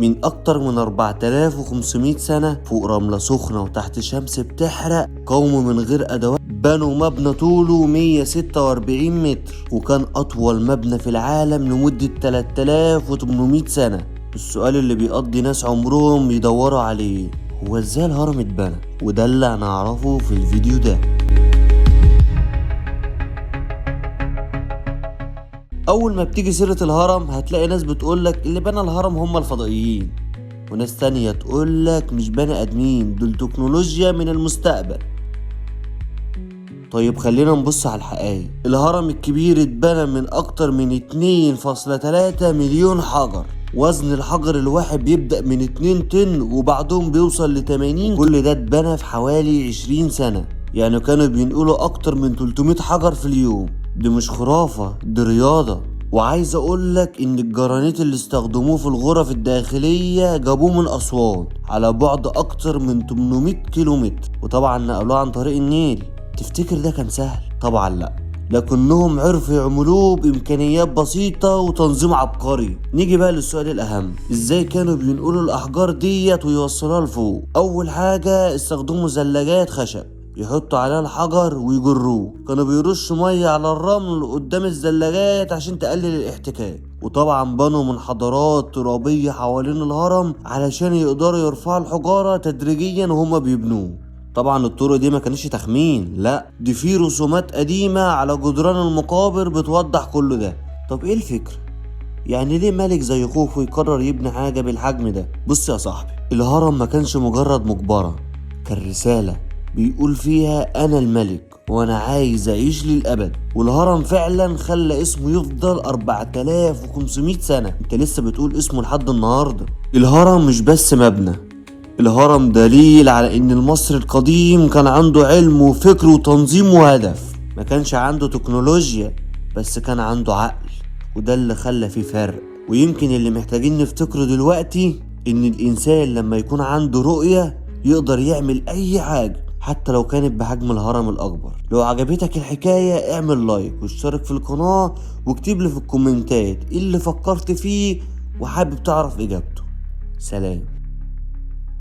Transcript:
من أكتر من 4500 سنة فوق رملة سخنة وتحت شمس بتحرق، قوم من غير أدوات بنوا مبنى طوله 146 متر، وكان أطول مبنى في العالم لمدة 3800 سنة. السؤال اللي بيقضي ناس عمرهم يدوروا عليه هو ازاي الهرم اتبنى، وده اللي هنعرفه في الفيديو ده. اول ما بتيجي سيرة الهرم هتلاقي ناس بتقولك اللي بنى الهرم هم الفضائيين، وناس تانية تقولك مش بني ادمين، دول تكنولوجيا من المستقبل. طيب خلينا نبص على الحقائق. الهرم الكبير اتبنى من اكتر من 2.3 مليون حجر، وزن الحجر الواحد بيبدأ من 2 طن وبعضهم بيوصل ل 80. كل ده اتبنى في حوالي 20 سنة، يعني كانوا بينقلوا اكتر من 300 حجر في اليوم. دي مش خرافة، دي رياضة. وعايز اقولك ان الجرانيت اللي استخدموه في الغرف الداخلية جابوه من اسوان على بعد اكتر من 800 كيلومتر، وطبعا نقلوه عن طريق النيل. تفتكر ده كان سهل؟ طبعا لا، لكنهم عرفوا يعملوه بامكانيات بسيطة وتنظيم عبقري. نيجي بقى للسؤال الاهم، ازاي كانوا بينقلوا الاحجار ديت ويوصلوها لفوق؟ اول حاجة استخدموا زلاجات خشب يحطوا عليها الحجر ويجروه، كانوا بيرشوا ميه على الرمل قدام الزلاجات عشان تقلل الاحتكاك. وطبعا بنوا منحدرات ترابية حوالين الهرم علشان يقدروا يرفعوا الحجارة تدريجيا وهما بيبنوه. طبعا الطرق دي ما كانش تخمين، لا دي في رسومات قديمة على جدران المقابر بتوضح كل ده. طب ايه الفكرة؟ يعني ليه ملك زي خوفو يقرر يبني حاجة بالحجم ده؟ بص يا صاحبي، الهرم ما كانش مجرد مقبرة، كان رسالة بيقول فيها انا الملك وانا عايز اعيش للابد. والهرم فعلا خلى اسمه يفضل 4500 سنة، انت لسه بتقول اسمه لحد النهاردة. الهرم مش بس مبنى، الهرم دليل على ان المصري القديم كان عنده علم وفكر وتنظيم وهدف. ما كانش عنده تكنولوجيا بس كان عنده عقل، وده اللي خلى فيه فرق. ويمكن اللي محتاجين نفتكره دلوقتي ان الانسان لما يكون عنده رؤية يقدر يعمل اي حاجة حتى لو كانت بحجم الهرم الاكبر. لو عجبتك الحكاية اعمل لايك واشترك في القناة واكتب لي في الكومنتات ايه اللي فكرت فيه وحابب تعرف اجابته. سلام.